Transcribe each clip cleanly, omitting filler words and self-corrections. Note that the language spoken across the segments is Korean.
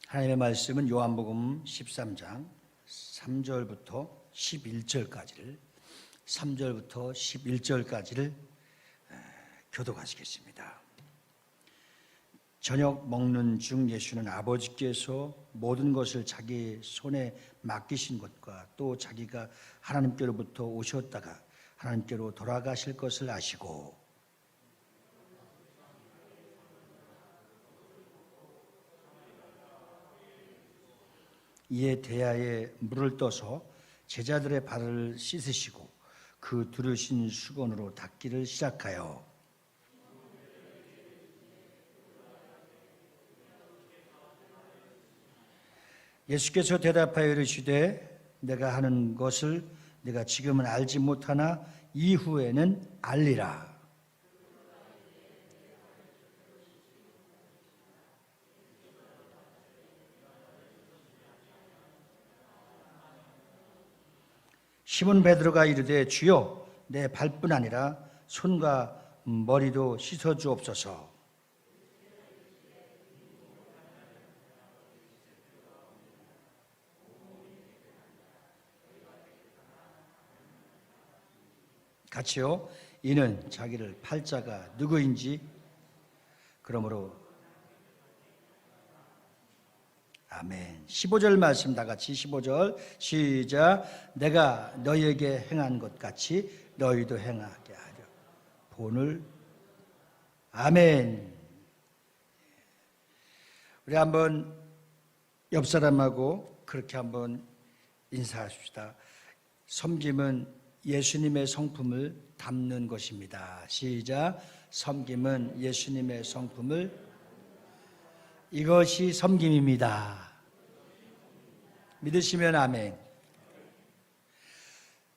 하나님의 말씀은 요한복음 13장 3절부터 11절까지를 교독하시겠습니다. 저녁 먹는 중 예수는 아버지께서 모든 것을 자기 손에 맡기신 것과 또 자기가 하나님께로부터 오셨다가 하나님께로 돌아가실 것을 아시고 이에 대야에 물을 떠서 제자들의 발을 씻으시고 그 두르신 수건으로 닦기를 시작하여 예수께서 대답하여 이르시되 내가 하는 것을 내가 지금은 알지 못하나 이후에는 알리라. 시몬 베드로가 이르되 주여 내 발뿐 아니라 손과 머리도 씻어 주옵소서. 같이요. 이는 자기를 팔 자가 누구인지 그러므로 아멘. 15절 말씀 다 같이 15절 시작. 내가 너희에게 행한 것 같이 너희도 행하게 하려 본을 아멘. 우리 한번 옆 사람하고 그렇게 한번 인사하십시다. 섬김은 예수님의 성품을 담는 것입니다. 시작. 섬김은 예수님의 성품을 이것이 섬김입니다. 믿으시면 아멘.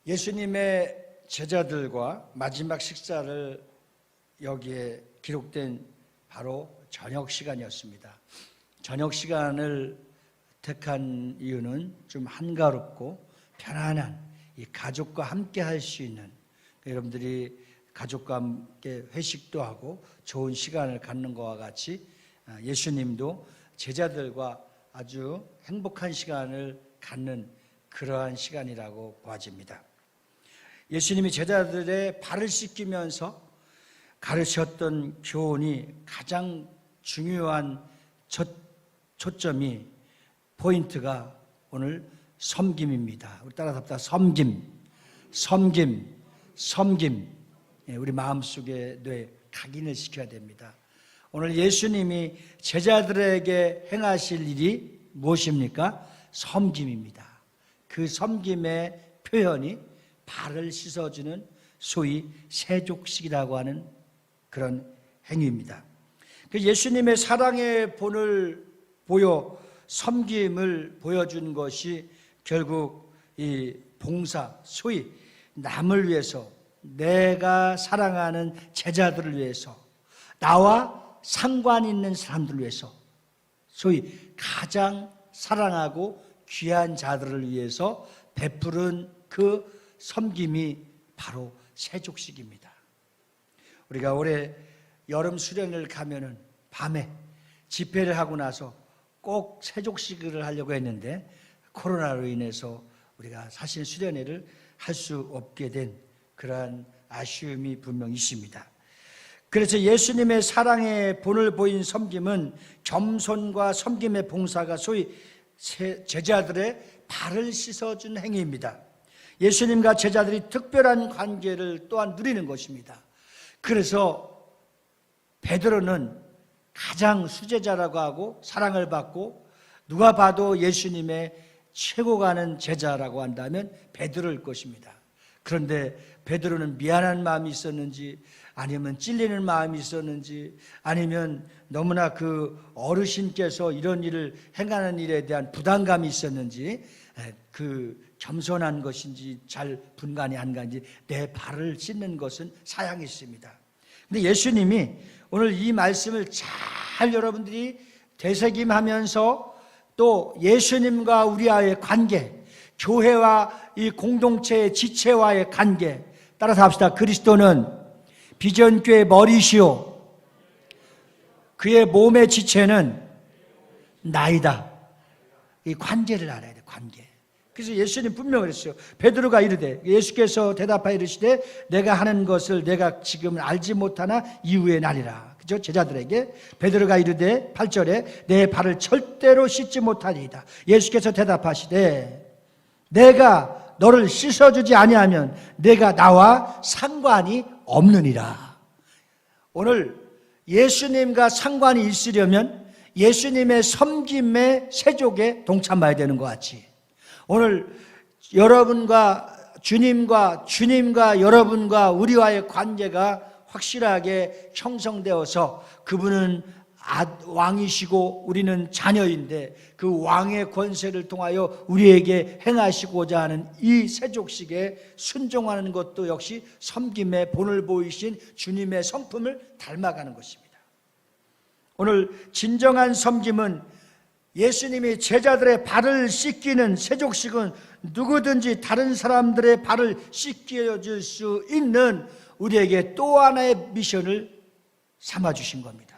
예수님의 제자들과 마지막 식사를 여기에 기록된 바로 저녁 시간이었습니다. 저녁 시간을 택한 이유는 좀 한가롭고 편안한 이 가족과 함께 할 수 있는, 여러분들이 가족과 함께 회식도 하고 좋은 시간을 갖는 것과 같이 예수님도 제자들과 아주 행복한 시간을 갖는 그러한 시간이라고 보아집니다. 예수님이 제자들의 발을 씻기면서 가르쳤던 교훈이 가장 중요한 초점이 포인트가 오늘 섬김입니다. 우리 따라 합시다. 섬김. 우리 마음속에 뇌에 각인을 시켜야 됩니다. 오늘 예수님이 제자들에게 행하실 일이 무엇입니까? 섬김입니다. 그 섬김의 표현이 발을 씻어주는 소위 세족식이라고 하는 그런 행위입니다. 그 예수님의 사랑의 본을 보여 섬김을 보여준 것이 결국 이 봉사, 소위 남을 위해서, 내가 사랑하는 제자들을 위해서, 나와 상관 있는 사람들을 위해서, 소위 가장 사랑하고 귀한 자들을 위해서 베푸른 그 섬김이 바로 세족식입니다. 우리가 올해 여름 수련을 가면은 밤에 집회를 하고 나서 꼭 세족식을 하려고 했는데 코로나로 인해서 우리가 사실 수련회를 할 수 없게 된 그러한 아쉬움이 분명히 있습니다. 그래서 예수님의 사랑의 본을 보인 섬김은 겸손과 섬김의 봉사가 소위 제자들의 발을 씻어준 행위입니다. 예수님과 제자들이 특별한 관계를 또한 누리는 것입니다. 그래서 베드로는 가장 수제자라고 하고 사랑을 받고 누가 봐도 예수님의 최고 가는 제자라고 한다면 베드로일 것입니다. 그런데 베드로는 미안한 마음이 있었는지, 아니면 찔리는 마음이 있었는지, 아니면 너무나 그 어르신께서 이런 일을 행하는 일에 대한 부담감이 있었는지, 그 겸손한 것인지 잘 분간이 안 가는지 내 발을 씻는 것은 사양이 있습니다. 근데 예수님이 오늘 이 말씀을 잘 여러분들이 되새김하면서 또 예수님과 우리와의 관계, 교회와 이 공동체의 지체와의 관계, 따라서 합시다. 그리스도는 비전교의 머리시오 그의 몸의 지체는 나이다. 이 관계를 알아야 돼, 관계. 그래서 예수님 분명히 그랬어요. 베드로가 이르되, 예수께서 대답하여 이르시되 내가 하는 것을 내가 지금 알지 못하나 이후에 나리라. 그죠? 제자들에게 베드로가 이르되 8절에 내 발을 절대로 씻지 못하리이다. 예수께서 대답하시되 내가 너를 씻어주지 아니하면 내가 나와 상관이 없느니라. 오늘 예수님과 상관이 있으려면 예수님의 섬김의 세족에 동참해야 되는 것 같이, 오늘 여러분과 주님과 여러분과 우리와의 관계가 확실하게 형성되어서 그분은 왕이시고 우리는 자녀인데 그 왕의 권세를 통하여 우리에게 행하시고자 하는 이 세족식에 순종하는 것도 역시 섬김의 본을 보이신 주님의 성품을 닮아가는 것입니다. 오늘 진정한 섬김은 예수님이 제자들의 발을 씻기는 세족식은 누구든지 다른 사람들의 발을 씻겨줄 수 있는 우리에게 또 하나의 미션을 삼아주신 겁니다.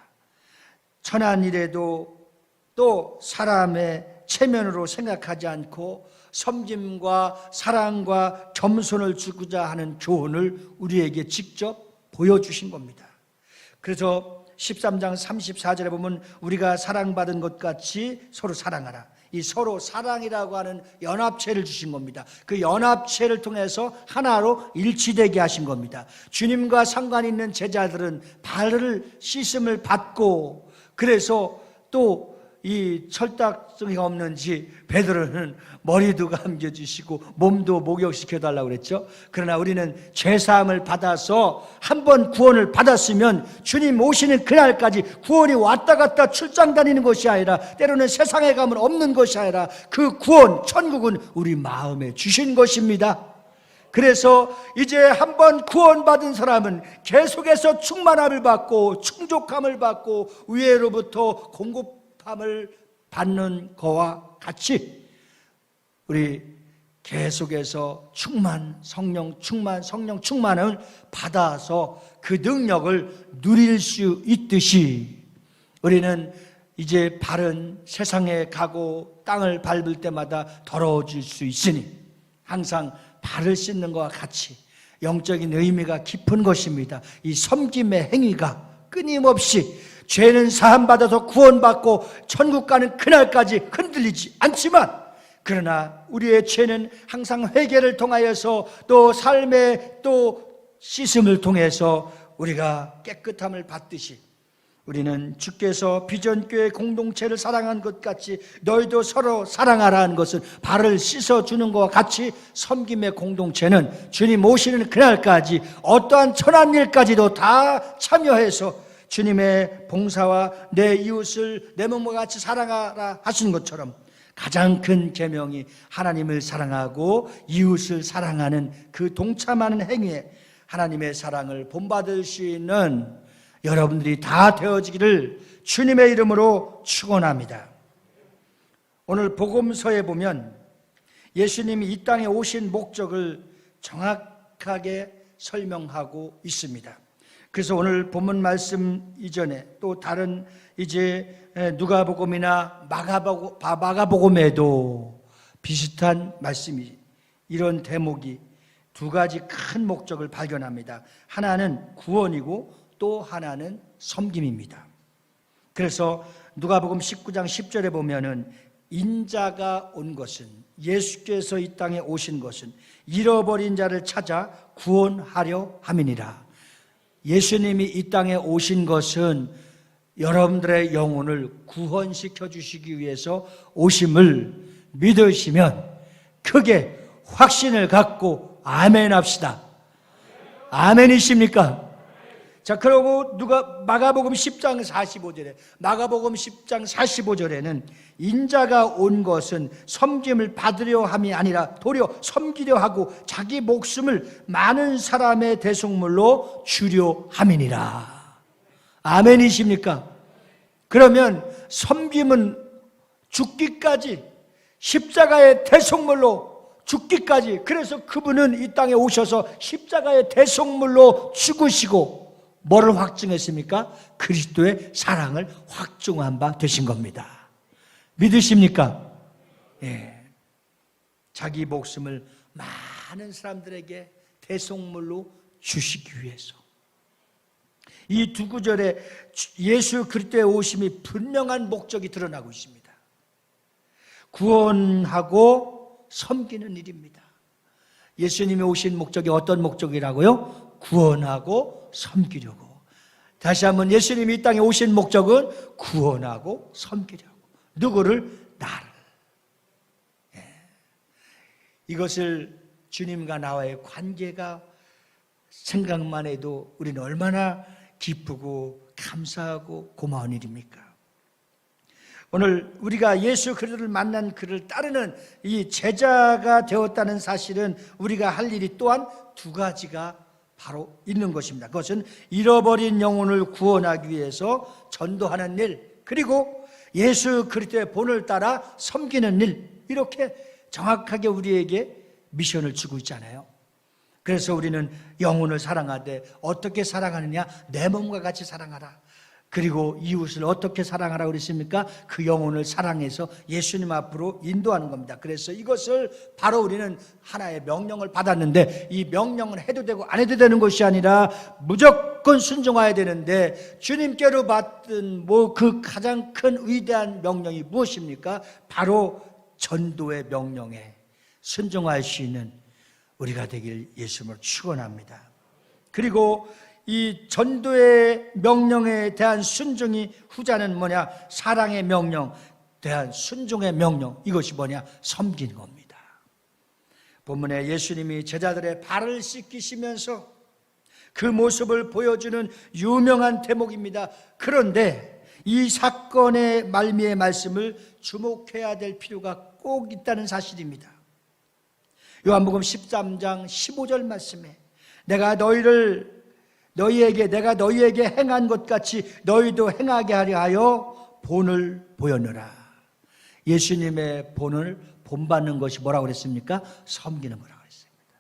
천한 일에도 또 사람의 체면으로 생각하지 않고 섬김과 사랑과 겸손을 주고자 하는 교훈을 우리에게 직접 보여주신 겁니다. 그래서 13장 34절에 보면 우리가 사랑받은 것 같이 서로 사랑하라. 이 서로 사랑이라고 하는 연합체를 주신 겁니다. 그 연합체를 통해서 하나로 일치되게 하신 겁니다. 주님과 상관 있는 제자들은 발을 씻음을 받고, 그래서 또 이 철딱송이가 없는지 베드로는 머리도 감겨주시고 몸도 목욕시켜달라고 그랬죠. 그러나 우리는 죄사함을 받아서 한번 구원을 받았으면 주님 오시는 그날까지 구원이 왔다 갔다 출장 다니는 것이 아니라, 때로는 세상에 가면 없는 것이 아니라 그 구원, 천국은 우리 마음에 주신 것입니다. 그래서 이제 한번 구원받은 사람은 계속해서 충만함을 받고 충족함을 받고 위에로부터 공급함을 받는 거와 같이 우리 계속해서 성령 충만을 받아서 그 능력을 누릴 수 있듯이 우리는 이제 발은 세상에 가고 땅을 밟을 때마다 더러워질 수 있으니 항상 발을 씻는 것과 같이 영적인 의미가 깊은 것입니다. 이 섬김의 행위가 끊임없이 죄는 사함받아서 구원받고 천국 가는 그날까지 흔들리지 않지만, 그러나 우리의 죄는 항상 회개를 통하여서 또 삶의 또 씻음을 통해서 우리가 깨끗함을 받듯이 우리는 주께서 비전교회 공동체를 사랑한 것 같이 너희도 서로 사랑하라는 것은 발을 씻어주는 것과 같이 섬김의 공동체는 주님 오시는 그날까지 어떠한 천한 일까지도 다 참여해서 주님의 봉사와 내 이웃을 내 몸과 같이 사랑하라 하시는 것처럼 가장 큰 계명이 하나님을 사랑하고 이웃을 사랑하는 그 동참하는 행위에 하나님의 사랑을 본받을 수 있는 여러분들이 다 되어지기를 주님의 이름으로 축원합니다. 오늘 복음서에 보면 예수님이 이 땅에 오신 목적을 정확하게 설명하고 있습니다. 그래서 오늘 본문 말씀 이전에 또 다른 이제 누가복음이나 마가복음에도 비슷한 말씀이, 이런 대목이 두 가지 큰 목적을 발견합니다. 하나는 구원이고 또 하나는 섬김입니다. 그래서 누가복음 19장 10절에 보면은 인자가 온 것은, 예수께서 이 땅에 오신 것은 잃어버린 자를 찾아 구원하려 함이니라. 예수님이 이 땅에 오신 것은 여러분들의 영혼을 구원시켜 주시기 위해서 오심을 믿으시면 크게 확신을 갖고 아멘 합시다. 아멘이십니까? 자, 그리고 마가복음 10장 45절에는 인자가 온 것은 섬김을 받으려 함이 아니라 도리어 섬기려 하고 자기 목숨을 많은 사람의 대속물로 주려 함이니라. 아멘이십니까? 그러면 섬김은 죽기까지, 십자가의 대속물로 죽기까지, 그래서 그분은 이 땅에 오셔서 십자가의 대속물로 죽으시고 뭐를 확증했습니까? 그리스도의 사랑을 확증한 바 되신 겁니다. 믿으십니까? 자기 목숨을 많은 사람들에게 대속물로 주시기 위해서. 이 두 구절에 예수 그리스도의 오심이 분명한 목적이 드러나고 있습니다. 구원하고 섬기는 일입니다. 예수님이 오신 목적이 어떤 목적이라고요? 구원하고 섬기려고. 다시 한번 예수님이 이 땅에 오신 목적은 구원하고 섬기려고. 누구를? 나를. 이것을 주님과 나와의 관계가 생각만 해도 우리는 얼마나 기쁘고 감사하고 고마운 일입니까? 오늘 우리가 예수 그리스도를 만난 그를 따르는 이 제자가 되었다는 사실은 우리가 할 일이 또한 두 가지가 바로 있는 것입니다. 그것은 잃어버린 영혼을 구원하기 위해서 전도하는 일, 그리고 예수 그리스도의 본을 따라 섬기는 일, 이렇게 정확하게 우리에게 미션을 주고 있잖아요. 그래서 우리는 영혼을 사랑하되 어떻게 사랑하느냐? 내 몸과 같이 사랑하라. 그리고 이웃을 어떻게 사랑하라고 그랬습니까? 그 영혼을 사랑해서 예수님 앞으로 인도하는 겁니다. 그래서 이것을 바로 우리는 하나의 명령을 받았는데, 이 명령은 해도 되고 안 해도 되는 것이 아니라 무조건 순종해야 되는데, 주님께로 받은 그 가장 큰 위대한 명령이 무엇입니까? 바로 전도의 명령에 순종할 수 있는 우리가 되길 예수님을 축원합니다. 그리고 이 전도의 명령에 대한 순종이 후자는 뭐냐? 사랑의 명령 대한 순종의 명령, 이것이 뭐냐? 섬기는 겁니다. 본문에 예수님이 제자들의 발을 씻기시면서 그 모습을 보여주는 유명한 대목입니다. 그런데 이 사건의 말미의 말씀을 주목해야 될 필요가 꼭 있다는 사실입니다. 요한복음 13장 15절 말씀에 내가 너희에게 행한 것 같이 너희도 행하게 하려 하여 본을 보였노라. 예수님의 본을 본받는 것이 뭐라고 그랬습니까? 섬기는 거라고 그랬습니다.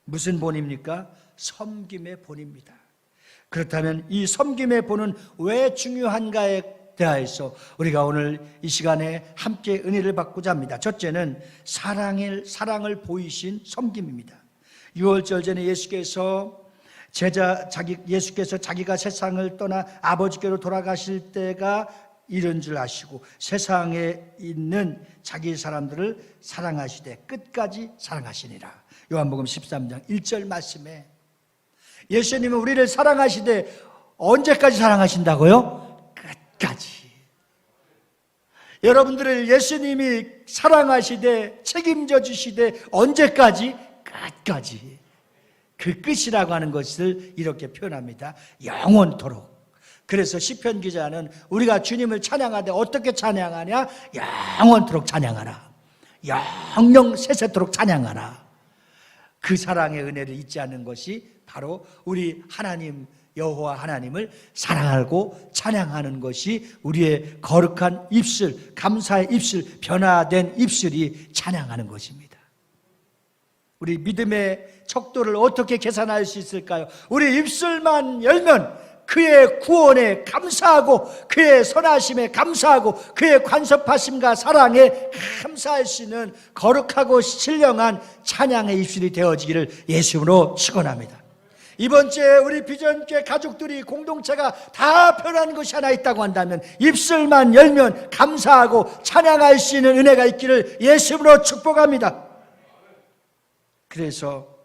무슨 본입니까? 섬김의 본입니다. 그렇다면 이 섬김의 본은 왜 중요한가에 대하여서 우리가 오늘 이 시간에 함께 은혜를 받고자 합니다. 첫째는 사랑을 보이신 섬김입니다. 유월절 전에 예수께서 자기가 세상을 떠나 아버지께로 돌아가실 때가 이런 줄 아시고 세상에 있는 자기 사람들을 사랑하시되 끝까지 사랑하시니라. 요한복음 13장 1절 말씀에 예수님은 우리를 사랑하시되 언제까지 사랑하신다고요? 끝까지. 여러분들을 예수님이 사랑하시되 책임져 주시되 언제까지? 끝까지. 그 끝이라고 하는 것을 이렇게 표현합니다. 영원토록. 그래서 시편 기자는 우리가 주님을 찬양하되 어떻게 찬양하냐? 영원토록 찬양하라. 영영 세세토록 찬양하라. 그 사랑의 은혜를 잊지 않는 것이 바로 우리 하나님 여호와 하나님을 사랑하고 찬양하는 것이 우리의 거룩한 입술, 감사의 입술, 변화된 입술이 찬양하는 것입니다. 우리 믿음의 척도를 어떻게 계산할 수 있을까요? 우리 입술만 열면 그의 구원에 감사하고 그의 선하심에 감사하고 그의 간섭하심과 사랑에 감사할 수 있는 거룩하고 신령한 찬양의 입술이 되어지기를 예수님으로 축원합니다. 이번 주에 우리 비전교회 가족들이 공동체가 다 변하는 것이 하나 있다고 한다면 입술만 열면 감사하고 찬양할 수 있는 은혜가 있기를 예수님으로 축복합니다. 그래서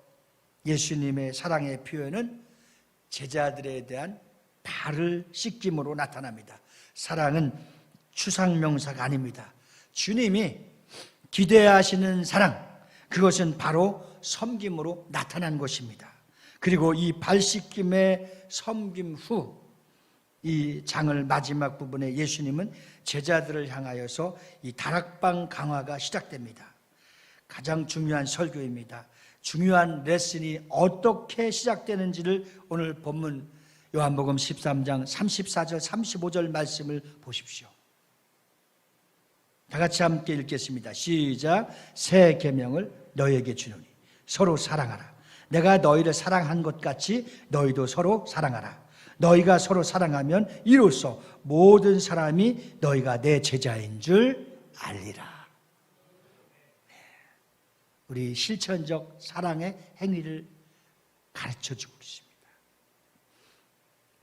예수님의 사랑의 표현은 제자들에 대한 발을 씻김으로 나타납니다. 사랑은 추상명사가 아닙니다. 주님이 기대하시는 사랑, 그것은 바로 섬김으로 나타난 것입니다. 그리고 이 발 씻김의 섬김 후 이 장을 마지막 부분에 예수님은 제자들을 향하여서 이 다락방 강화가 시작됩니다. 가장 중요한 설교입니다. 중요한 레슨이 어떻게 시작되는지를 오늘 본문 요한복음 13장 34절 35절 말씀을 보십시오. 다 같이 함께 읽겠습니다. 시작. 새 계명을 너희에게 주노니 서로 사랑하라. 내가 너희를 사랑한 것 같이 너희도 서로 사랑하라. 너희가 서로 사랑하면 이로써 모든 사람이 너희가 내 제자인 줄 알리라. 우리 실천적 사랑의 행위를 가르쳐주고 있습니다.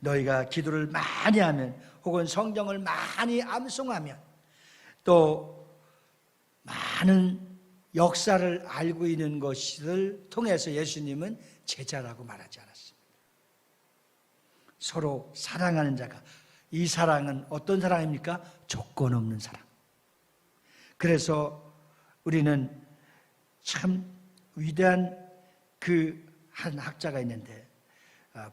너희가 기도를 많이 하면 혹은 성경을 많이 암송하면 또 많은 역사를 알고 있는 것을 통해서 예수님은 제자라고 말하지 않았습니다. 서로 사랑하는 자가, 이 사랑은 어떤 사랑입니까? 조건 없는 사랑. 그래서 우리는 참 위대한 한 학자가 있는데,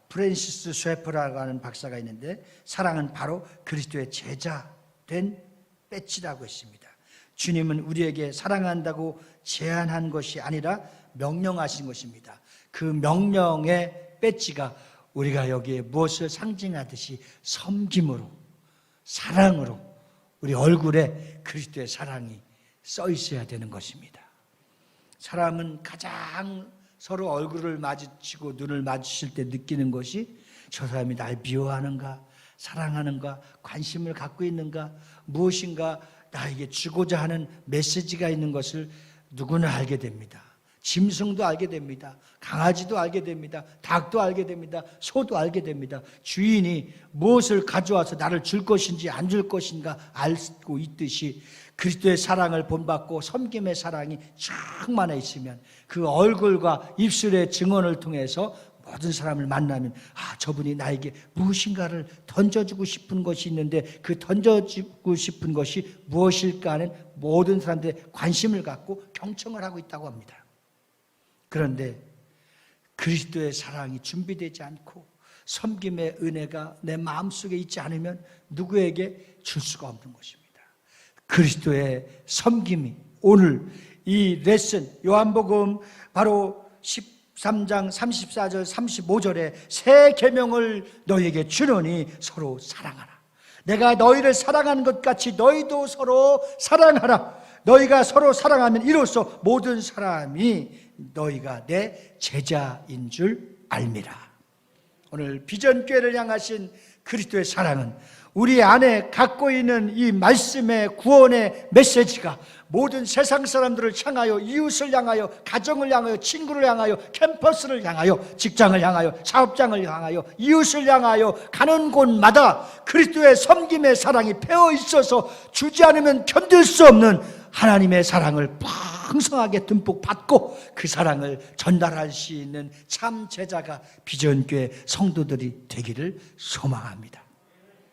프랜시스 쉐퍼라고 하는 박사가 있는데, 사랑은 바로 그리스도의 제자 된 배지라고 했습니다. 주님은 우리에게 사랑한다고 제안한 것이 아니라 명령하신 것입니다. 그 명령의 배지가 우리가 여기에 무엇을 상징하듯이 섬김으로, 사랑으로 우리 얼굴에 그리스도의 사랑이 써 있어야 되는 것입니다. 사람은 가장 서로 얼굴을 마주치고 눈을 마주칠 때 느끼는 것이 저 사람이 날 미워하는가, 사랑하는가, 관심을 갖고 있는가, 무엇인가 나에게 주고자 하는 메시지가 있는 것을 누구나 알게 됩니다. 짐승도 알게 됩니다. 강아지도 알게 됩니다. 닭도 알게 됩니다. 소도 알게 됩니다. 주인이 무엇을 가져와서 나를 줄 것인지 안 줄 것인가 알고 있듯이 그리스도의 사랑을 본받고 섬김의 사랑이 충만해 있으면 그 얼굴과 입술의 증언을 통해서 모든 사람을 만나면 저분이 나에게 무엇인가를 던져주고 싶은 것이 있는데 그 던져주고 싶은 것이 무엇일까 하는 모든 사람들의 관심을 갖고 경청을 하고 있다고 합니다. 그런데 그리스도의 사랑이 준비되지 않고 섬김의 은혜가 내 마음속에 있지 않으면 누구에게 줄 수가 없는 것입니다. 그리스도의 섬김이 오늘 이 레슨 요한복음 바로 13장 34절 35절에 새 계명을 너희에게 주노니 서로 사랑하라. 내가 너희를 사랑하는 것 같이 너희도 서로 사랑하라. 너희가 서로 사랑하면 이로써 모든 사람이 너희가 내 제자인 줄 알미라. 오늘 비전교회를 향하신 그리스도의 사랑은 우리 안에 갖고 있는 이 말씀의 구원의 메시지가 모든 세상 사람들을 향하여, 이웃을 향하여, 가정을 향하여, 친구를 향하여, 캠퍼스를 향하여, 직장을 향하여, 사업장을 향하여, 이웃을 향하여 가는 곳마다 그리스도의 섬김의 사랑이 배어 있어서 주지 않으면 견딜 수 없는 하나님의 사랑을 풍성하게 듬뿍 받고 그 사랑을 전달할 수 있는 참 제자가 비전교회 성도들이 되기를 소망합니다.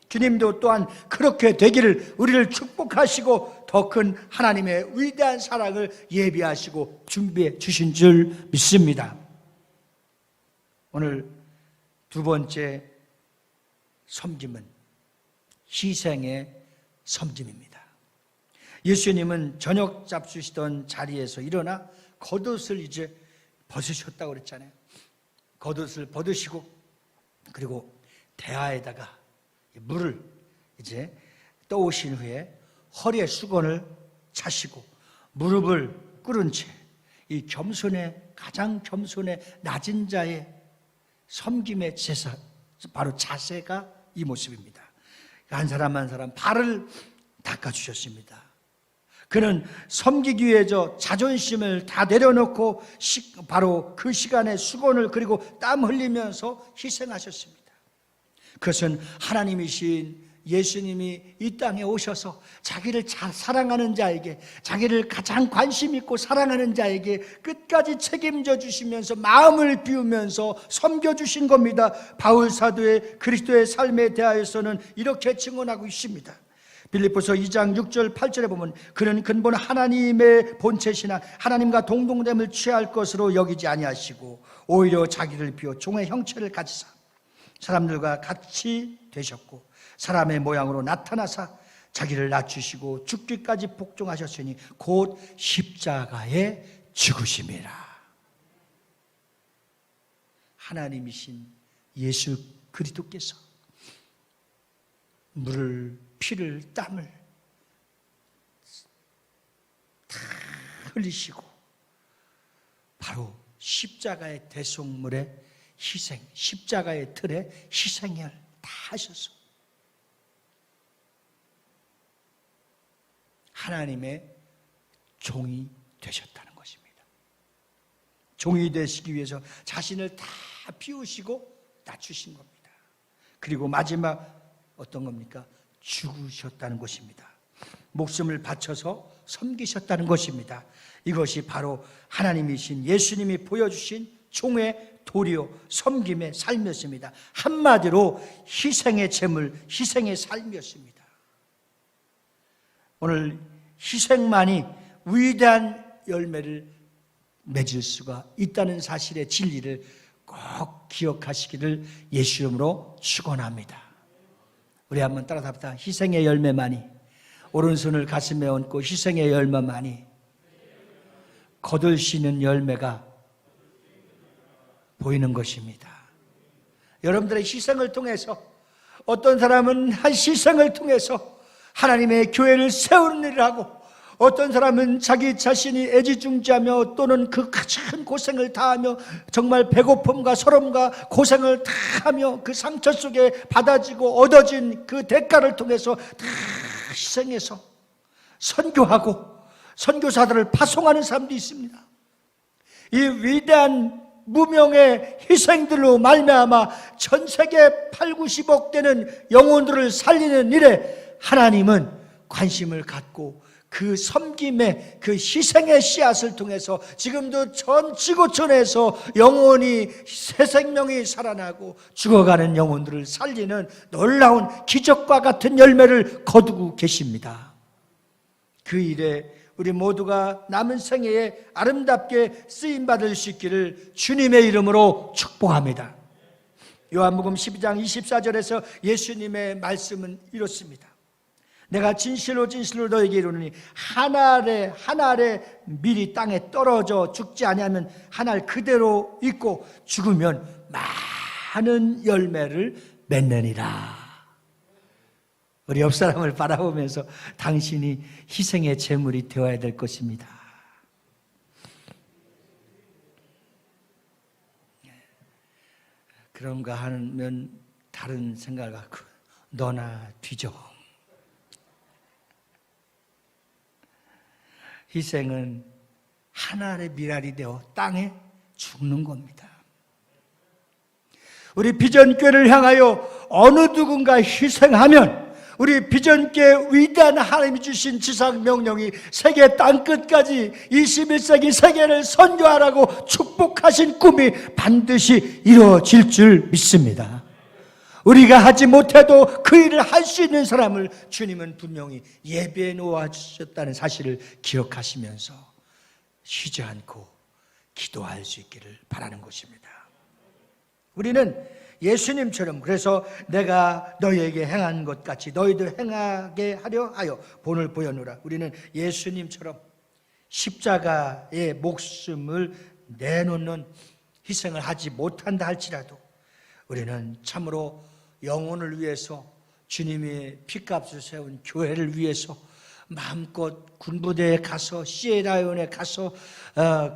주님도 또한 그렇게 되기를 우리를 축복하시고 더 큰 하나님의 위대한 사랑을 예비하시고 준비해 주신 줄 믿습니다. 오늘 두 번째 섬김은 희생의 섬김입니다. 예수님은 저녁 잡수시던 자리에서 일어나 겉옷을 이제 벗으셨다고 그랬잖아요. 겉옷을 벗으시고 그리고 대야에다가 물을 이제 떠오신 후에 허리에 수건을 차시고 무릎을 꿇은 채 이 겸손의 가장 겸손의 낮은 자의 섬김의 제사 바로 자세가 이 모습입니다. 한 사람 한 사람 발을 닦아주셨습니다. 그는 섬기기 위해 자존심을 다 내려놓고 바로 그 시간에 수건을 그리고 땀 흘리면서 희생하셨습니다. 그것은 하나님이신 예수님이 이 땅에 오셔서 자기를 잘 사랑하는 자에게, 자기를 가장 관심 있고 사랑하는 자에게 끝까지 책임져 주시면서 마음을 비우면서 섬겨주신 겁니다. 바울 사도의 그리스도의 삶에 대하여서는 이렇게 증언하고 있습니다. 빌립보서 2장 6절 8절에 보면 그는 근본 하나님의 본체시나 하나님과 동등됨을 취할 것으로 여기지 아니하시고 오히려 자기를 비워 종의 형체를 가지사 사람들과 같이 되셨고 사람의 모양으로 나타나사 자기를 낮추시고 죽기까지 복종하셨으니 곧 십자가에 죽으심이라. 하나님이신 예수 그리스도께서 물을, 피를, 땀을 다 흘리시고 바로 십자가의 대속물의 희생, 십자가의 틀에 희생을 다 하셔서 하나님의 종이 되셨다는 것입니다. 종이 되시기 위해서 자신을 다 비우시고 낮추신 겁니다. 그리고 마지막 어떤 겁니까? 죽으셨다는 것입니다. 목숨을 바쳐서 섬기셨다는 것입니다. 이것이 바로 하나님이신 예수님이 보여주신 종의 도리요 섬김의 삶이었습니다. 한마디로 희생의 제물, 희생의 삶이었습니다. 오늘 희생만이 위대한 열매를 맺을 수가 있다는 사실의 진리를 꼭 기억하시기를 예수 이름으로 축원합니다. 우리 한번 따라합시다. 희생의 열매만이, 오른손을 가슴에 얹고 희생의 열매만이 거둘 수 있는 열매가 보이는 것입니다. 여러분들의 희생을 통해서, 어떤 사람은 한 희생을 통해서 하나님의 교회를 세우는 일을 하고, 어떤 사람은 자기 자신이 애지중지하며 또는 그 큰 고생을 다하며 정말 배고픔과 서름과 고생을 다하며 그 상처 속에 받아지고 얻어진 그 대가를 통해서 다 희생해서 선교하고 선교사들을 파송하는 사람도 있습니다. 이 위대한 무명의 희생들로 말미암아 전 세계 8, 90억 되는 영혼들을 살리는 일에 하나님은 관심을 갖고 그 섬김의 그 희생의 씨앗을 통해서 지금도 전 지구촌에서 영혼이 새 생명이 살아나고 죽어가는 영혼들을 살리는 놀라운 기적과 같은 열매를 거두고 계십니다. 그 일에 우리 모두가 남은 생애에 아름답게 쓰임받을 수 있기를 주님의 이름으로 축복합니다. 요한복음 12장 24절에서 예수님의 말씀은 이렇습니다. 내가 진실로 진실로 너에게 이르노니 한 알의 밀이 땅에 떨어져 죽지 아니하면 한 알 그대로 있고 죽으면 많은 열매를 맺느니라. 우리 옆 사람을 바라보면서 당신이 희생의 제물이 되어야 될 것입니다. 그런가 하면 다른 생각을 갖고 너나 뒤져. 희생은 하나의 미랄이 되어 땅에 죽는 겁니다. 우리 비전교회를 향하여 어느 누군가 희생하면 우리 비전교회 위대한 하나님이 주신 지상 명령이 세계 땅끝까지 21세기 세계를 선교하라고 축복하신 꿈이 반드시 이루어질 줄 믿습니다. 우리가 하지 못해도 그 일을 할 수 있는 사람을 주님은 분명히 예배해 놓아주셨다는 사실을 기억하시면서 쉬지 않고 기도할 수 있기를 바라는 것입니다. 우리는 예수님처럼, 그래서 내가 너희에게 행한 것 같이 너희도 행하게 하려 하여 본을 보여노라. 우리는 예수님처럼 십자가의 목숨을 내놓는 희생을 하지 못한다 할지라도 우리는 참으로 영혼을 위해서, 주님이 피값을 세운 교회를 위해서 마음껏 군부대에 가서, 시에라온에 가서,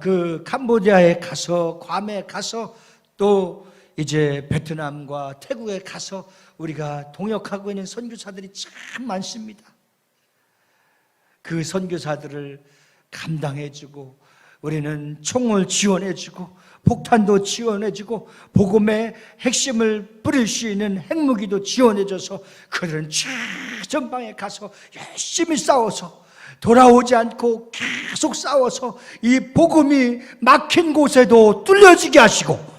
그 캄보디아에 가서, 괌에 가서, 또 이제 베트남과 태국에 가서 우리가 동역하고 있는 선교사들이 참 많습니다. 그 선교사들을 감당해주고 우리는 총을 지원해주고 폭탄도 지원해주고 복음의 핵심을 뿌릴 수 있는 핵무기도 지원해줘서 그들은 최전방에 가서 열심히 싸워서 돌아오지 않고 계속 싸워서 이 복음이 막힌 곳에도 뚫려지게 하시고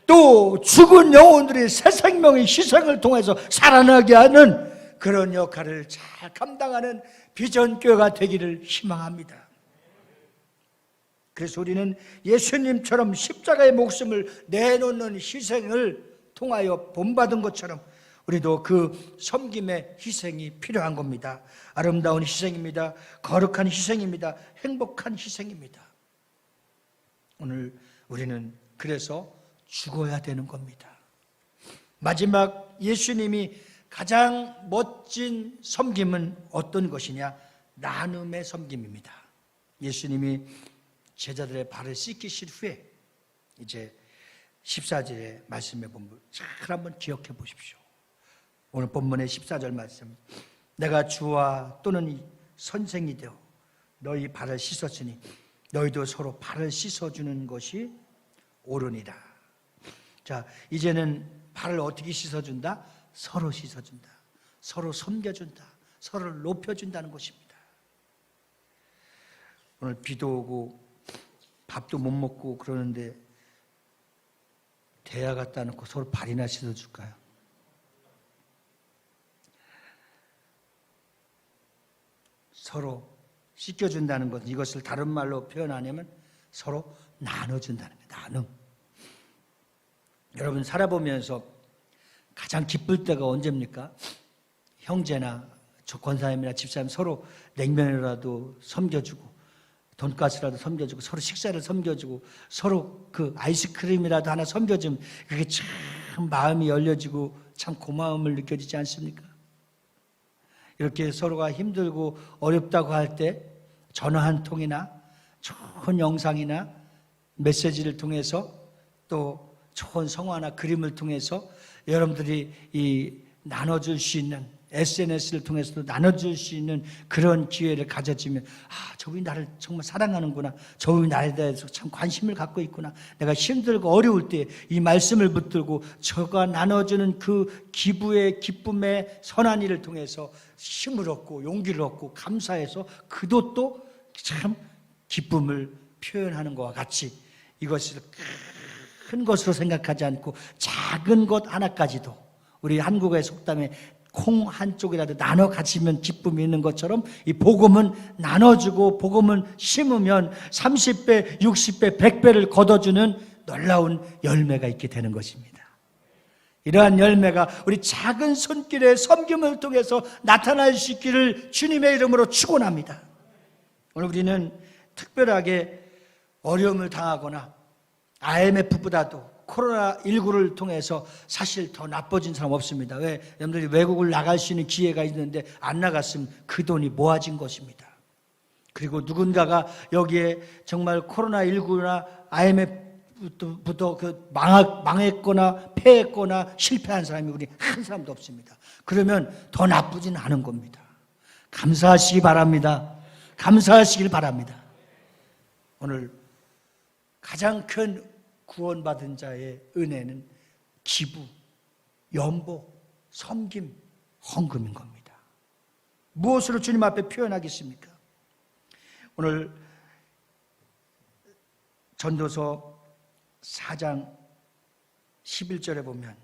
또 죽은 영혼들이 새 생명의 희생을 통해서 살아나게 하는 그런 역할을 잘 감당하는 비전교회가 되기를 희망합니다. 그래서 우리는 예수님처럼 십자가의 목숨을 내놓는 희생을 통하여 본받은 것처럼 우리도 그 섬김의 희생이 필요한 겁니다. 아름다운 희생입니다. 거룩한 희생입니다. 행복한 희생입니다. 오늘 우리는 그래서 죽어야 되는 겁니다. 마지막 예수님이 가장 멋진 섬김은 어떤 것이냐? 나눔의 섬김입니다. 예수님이 제자들의 발을 씻기신 후에 이제 14절의 말씀에 보면 잘 한번 기억해 보십시오. 오늘 본문의 14절 말씀, 내가 주와 또는 선생이 되어 너희 발을 씻었으니 너희도 서로 발을 씻어주는 것이 옳으니라. 자, 이제는 발을 어떻게 씻어준다? 서로 씻어준다. 서로 섬겨준다. 서로를 높여준다는 것입니다. 오늘 비도 오고 밥도 못 먹고 그러는데 대야 갖다 놓고 서로 발이나 씻어줄까요? 서로 씻겨준다는 것, 이것을 다른 말로 표현하냐면 서로 나눠준다는 거예요. 나눔. 여러분 살아보면서 가장 기쁠 때가 언제입니까? 형제나 권사님이나 집사님 서로 냉면이라도 섬겨주고 돈가스라도 섬겨주고 서로 식사를 섬겨주고 서로 그 아이스크림이라도 하나 섬겨주면 그게 참 마음이 열려지고 참 고마움을 느껴지지 않습니까? 이렇게 서로가 힘들고 어렵다고 할 때 전화 한 통이나 좋은 영상이나 메시지를 통해서 또 좋은 성화나 그림을 통해서 여러분들이 이 나눠줄 수 있는 SNS를 통해서도 나눠줄 수 있는 그런 기회를 가져지면 저분이 나를 정말 사랑하는구나. 저분이 나에 대해서 참 관심을 갖고 있구나. 내가 힘들고 어려울 때 이 말씀을 붙들고 저가 나눠주는 그 기부의 기쁨의 선한 일을 통해서 힘을 얻고 용기를 얻고 감사해서 그도 또 참 기쁨을 표현하는 것과 같이 이것을 큰 것으로 생각하지 않고 작은 것 하나까지도 우리 한국의 속담에 콩 한쪽이라도 나눠 가지면 기쁨이 있는 것처럼 이 복음은 나눠주고 복음은 심으면 30배, 60배, 100배를 거둬주는 놀라운 열매가 있게 되는 것입니다. 이러한 열매가 우리 작은 손길의 섬김을 통해서 나타날 수 있기를 주님의 이름으로 축원합니다. 오늘 우리는 특별하게 어려움을 당하거나 IMF보다도 코로나19를 통해서 사실 더 나빠진 사람 없습니다. 왜? 여러분들이 외국을 나갈 수 있는 기회가 있는데 안 나갔으면 그 돈이 모아진 것입니다. 그리고 누군가가 여기에 정말 코로나19나 IMF부터 망했거나 패했거나 실패한 사람이 우리 한 사람도 없습니다. 그러면 더 나쁘진 않은 겁니다. 감사하시기 바랍니다. 감사하시길 바랍니다. 오늘 가장 큰 구원받은 자의 은혜는 기부, 연보, 섬김, 헌금인 겁니다. 무엇으로 주님 앞에 표현하겠습니까? 오늘 전도서 4장 11절에 보면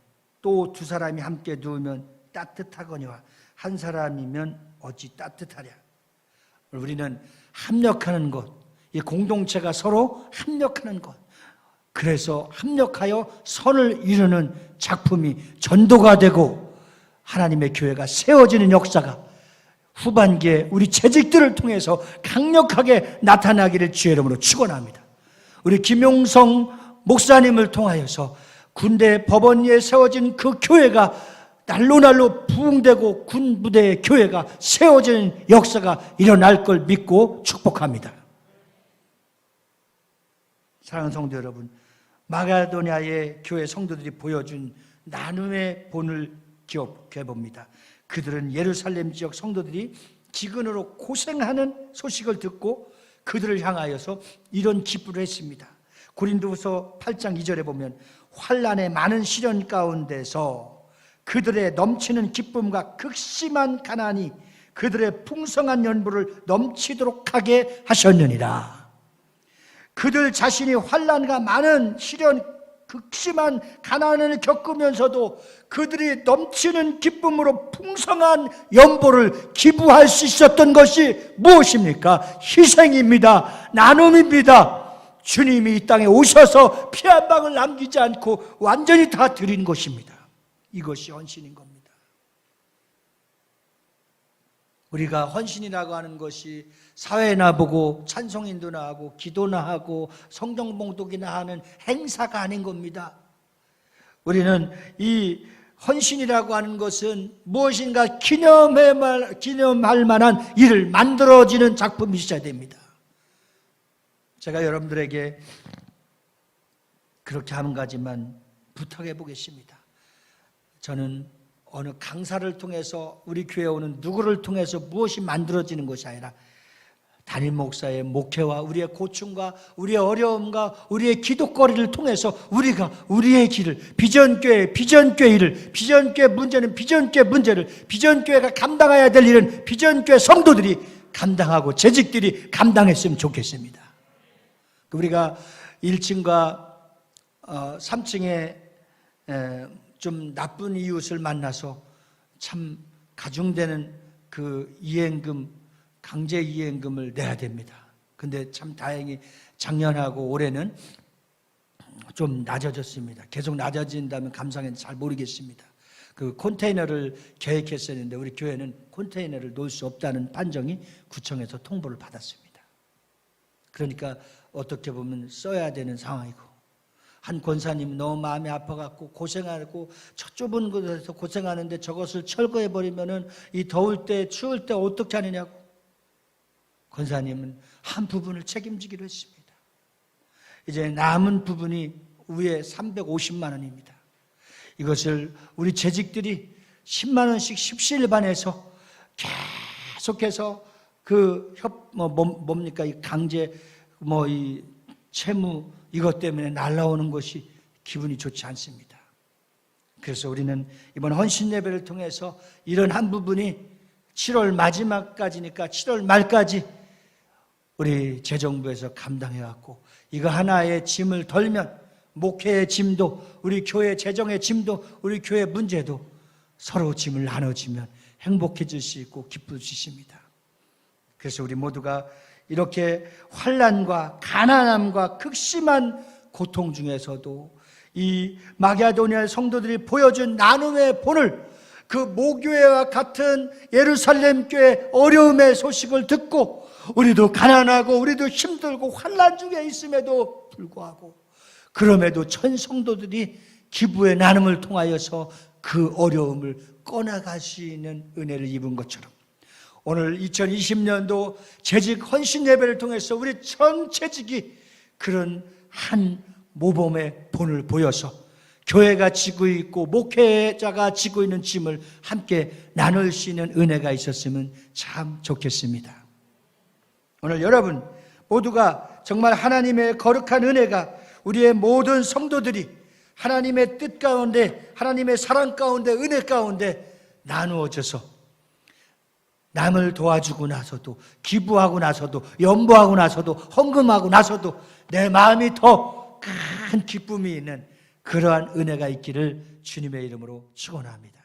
또 두 사람이 함께 누우면 따뜻하거니와 한 사람이면 어찌 따뜻하랴. 우리는 합력하는 것, 이 공동체가 서로 합력하는 것, 그래서 합력하여 선을 이루는 작품이 전도가 되고 하나님의 교회가 세워지는 역사가 후반기에 우리 재직들을 통해서 강력하게 나타나기를 주의 이름으로 축원합니다. 우리 김용성 목사님을 통하여서 군대 법원리에 세워진 그 교회가 날로 부흥되고 군부대의 교회가 세워지는 역사가 일어날 걸 믿고 축복합니다. 사랑하는 성도 여러분, 마가도냐의 교회 성도들이 보여준 나눔의 본을 기억해 봅니다. 그들은 예루살렘 지역 성도들이 기근으로 고생하는 소식을 듣고 그들을 향하여서 이런 기부를 했습니다. 고린도후서 8장 2절에 보면 환난의 많은 시련 가운데서 그들의 넘치는 기쁨과 극심한 가난이 그들의 풍성한 연부를 넘치도록 하게 하셨느니라. 그들 자신이 환난과 많은 시련, 극심한 가난을 겪으면서도 그들이 넘치는 기쁨으로 풍성한 연보를 기부할 수 있었던 것이 무엇입니까? 희생입니다. 나눔입니다. 주님이 이 땅에 오셔서 피 한 방울 남기지 않고 완전히 다 드린 것입니다. 이것이 헌신인 겁니다. 우리가 헌신이라고 하는 것이 사회나 보고 찬송인도나 하고 기도나 하고 성경 봉독이나 하는 행사가 아닌 겁니다. 우리는 이 헌신이라고 하는 것은 무엇인가 기념할 만한 일을 만들어지는 작품이 있어야 됩니다. 제가 여러분들에게 그렇게 한 가지만 부탁해 보겠습니다. 저는 어느 강사를 통해서 우리 교회에 오는 누구를 통해서 무엇이 만들어지는 것이 아니라 담임 목사의 목회와 우리의 고충과 우리의 어려움과 우리의 기도거리를 통해서 우리가 우리의 길을 비전교회 문제는 비전교회 문제를 비전교회가 감당해야 될 일은 비전교회 성도들이 감당하고 재직들이 감당했으면 좋겠습니다. 우리가 1층과 3층에 좀 나쁜 이웃을 만나서 참 가중되는 그 이행금, 강제 이행금을 내야 됩니다. 근데 참 다행히 작년하고 올해는 좀 낮아졌습니다. 계속 낮아진다면 감사했는지 잘 모르겠습니다. 그 컨테이너를 계획했었는데 우리 교회는 컨테이너를 놓을 수 없다는 판정이 구청에서 통보를 받았습니다. 그러니까 어떻게 보면 써야 되는 상황이고, 한 권사님 너무 마음이 아파갖고 고생하고 저 좁은 곳에서 고생하는데 저것을 철거해버리면은 이 더울 때 추울 때 어떻게 하느냐고 권사님은 한 부분을 책임지기로 했습니다. 이제 남은 부분이 위에 350만 원입니다. 이것을 우리 재직들이 10만 원씩 십시일반해서 계속해서 뭡니까 이 강제 이 채무 이것 때문에 날라오는 것이 기분이 좋지 않습니다. 그래서 우리는 이번 헌신 예배를 통해서 이런 한 부분이 7월 마지막까지니까 7월 말까지 우리 재정부에서 감당해왔고, 이거 하나의 짐을 덜면 목회의 짐도, 우리 교회 재정의 짐도, 우리 교회 문제도 서로 짐을 나눠지면 행복해질 수 있고 기쁠 수 있습니다. 그래서 우리 모두가 이렇게 환난과 가난함과 극심한 고통 중에서도 이 마게도니아 성도들이 보여준 나눔의 본을, 그 모교회와 같은 예루살렘 교회 어려움의 소식을 듣고 우리도 가난하고 우리도 힘들고 환난 중에 있음에도 불구하고 그럼에도 천 성도들이 기부의 나눔을 통하여서 그 어려움을 꺼나갈 수 있는 은혜를 입은 것처럼 오늘 2020년도 재직 헌신 예배를 통해서 우리 전 재직이 그런 한 모범의 본을 보여서 교회가 지고 있고 목회자가 지고 있는 짐을 함께 나눌 수 있는 은혜가 있었으면 참 좋겠습니다. 오늘 여러분 모두가 정말 하나님의 거룩한 은혜가 우리의 모든 성도들이 하나님의 뜻 가운데, 하나님의 사랑 가운데, 은혜 가운데 나누어져서 남을 도와주고 나서도, 기부하고 나서도, 연보하고 나서도, 헌금하고 나서도 내 마음이 더 큰 기쁨이 있는 그러한 은혜가 있기를 주님의 이름으로 축원합니다.